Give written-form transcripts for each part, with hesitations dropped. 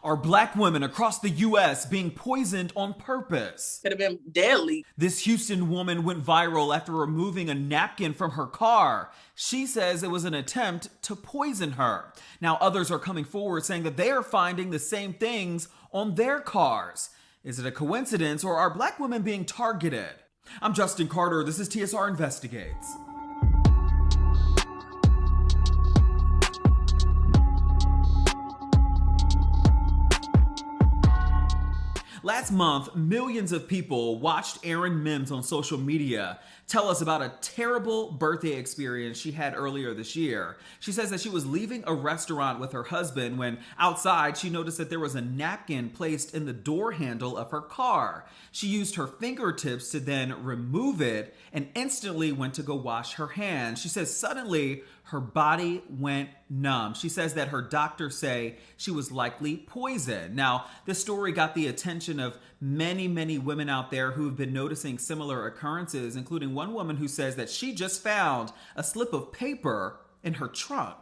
Are black women across the U.S. being poisoned on purpose? Could have been deadly. This Houston woman went viral after removing a napkin from her car. She says it was an attempt to poison her. Now others are coming forward saying that they are finding the same things on their cars. Is it a coincidence, or are black women being targeted? I'm Justin Carter. This is TSR Investigates. Last month, millions of people watched Erin Mims on social media tell us about a terrible birthday experience she had earlier this year. She says that she was leaving a restaurant with her husband when outside she noticed that there was a napkin placed in the door handle of her car. She used her fingertips to then remove it and instantly went to go wash her hands. She says suddenly her body went numb. She says that her doctors say she was likely poisoned. Now, this story got the attention of many women out there who've been noticing similar occurrences, including one woman who says that she just found a slip of paper in her trunk.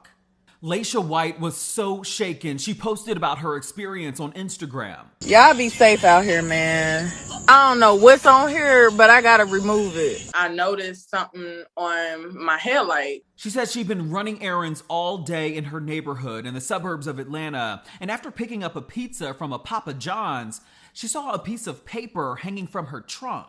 Laisha White was so shaken. She posted about her experience on Instagram. Y'all be safe out here, man. I don't know what's on here, but I gotta remove it. I noticed something on my headlight. She said she'd been running errands all day in her neighborhood in the suburbs of Atlanta, and after picking up a pizza from a Papa John's, she saw a piece of paper hanging from her trunk.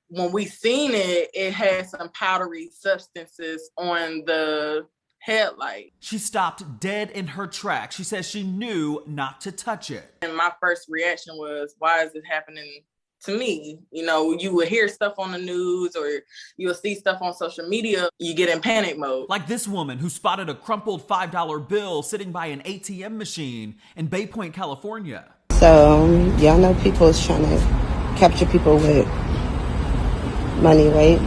When we seen it, it had some powdery substances on the headlight. She stopped dead in her tracks. She says she knew not to touch it. And my first reaction was, why is it happening to me? You know, you will hear stuff on the news or you'll see stuff on social media, you get in panic mode. Like this woman who spotted a crumpled $5 bill sitting by an ATM machine in Bay Point, California. So, y'all know people is trying to capture people with money, right?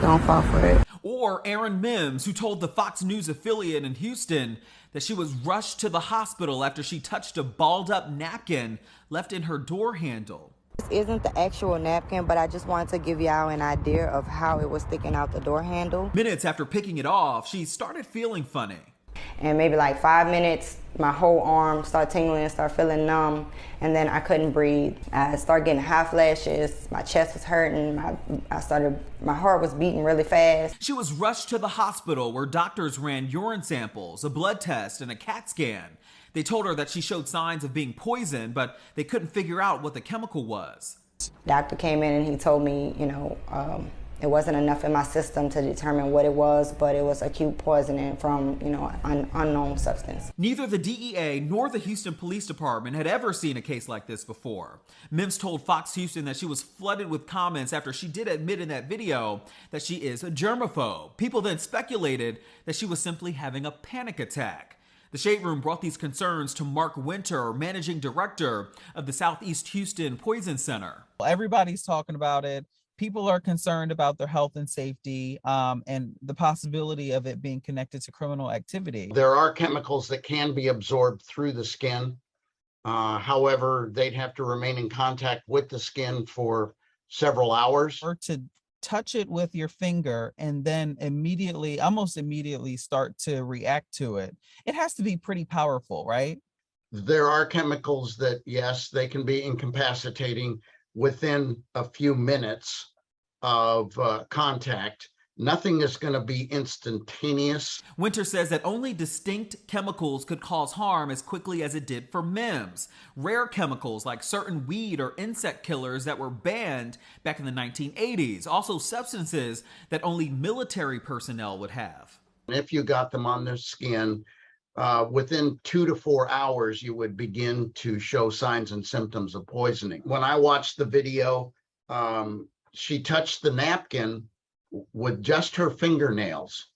Don't fall for it. Or Erin Mims, who told the Fox News affiliate in Houston that she was rushed to the hospital after she touched a balled up napkin left in her door handle. This isn't the actual napkin, but I just wanted to give y'all an idea of how it was sticking out the door handle. Minutes after picking it off, she started feeling funny. And maybe like 5 minutes, my whole arm started tingling, started feeling numb, and then I couldn't breathe. I started getting hot flashes, my chest was hurting, my heart was beating really fast. She was rushed to the hospital where doctors ran urine samples, a blood test, and a CAT scan. They told her that she showed signs of being poisoned, but they couldn't figure out what the chemical was. Doctor came in and he told me, it wasn't enough in my system to determine what it was, but it was acute poisoning from, an unknown substance. Neither the DEA nor the Houston Police Department had ever seen a case like this before. Mims told Fox Houston that she was flooded with comments after she did admit in that video that she is a germaphobe. People then speculated that she was simply having a panic attack. The Shade Room brought these concerns to Mark Winter, managing director of the Southeast Houston Poison Center. Everybody's talking about it. People are concerned about their health and safety and the possibility of it being connected to criminal activity. There are chemicals that can be absorbed through the skin. However, they'd have to remain in contact with the skin for several hours. Or to touch it with your finger and then almost immediately start to react to it. It has to be pretty powerful, right? There are chemicals that, yes, they can be incapacitating within a few minutes of contact. Nothing is going to be instantaneous. Winter says that only distinct chemicals could cause harm as quickly as it did for Mims. Rare chemicals like certain weed or insect killers that were banned back in the 1980s. Also substances that only military personnel would have. If you got them on their skin, within 2 to 4 hours, you would begin to show signs and symptoms of poisoning. When I watched the video, she touched the napkin with just her fingernails,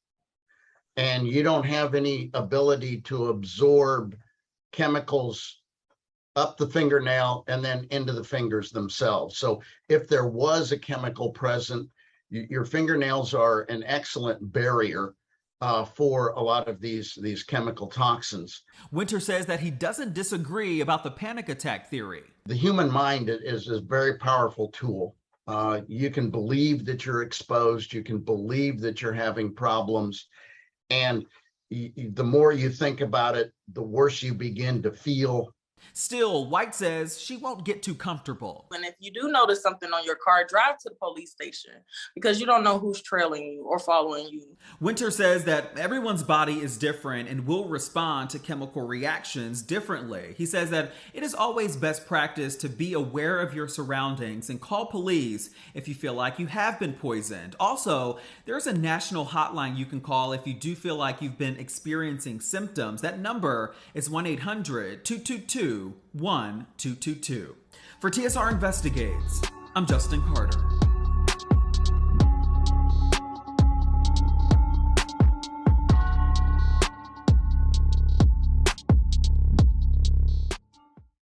and you don't have any ability to absorb chemicals up the fingernail and then into the fingers themselves. So if there was a chemical present, your fingernails are an excellent barrier for a lot of these chemical toxins. Winter says that he doesn't disagree about the panic attack theory. The human mind is a very powerful tool. You can believe that you're exposed, you can believe that you're having problems, and the more you think about it, the worse you begin to feel. Still, White says she won't get too comfortable. And if you do notice something on your car, drive to the police station because you don't know who's trailing you or following you. Winter says that everyone's body is different and will respond to chemical reactions differently. He says that it is always best practice to be aware of your surroundings and call police if you feel like you have been poisoned. Also, there's a national hotline you can call if you do feel like you've been experiencing symptoms. That number is 1-800-222-1222. For TSR Investigates, I'm Justin Carter.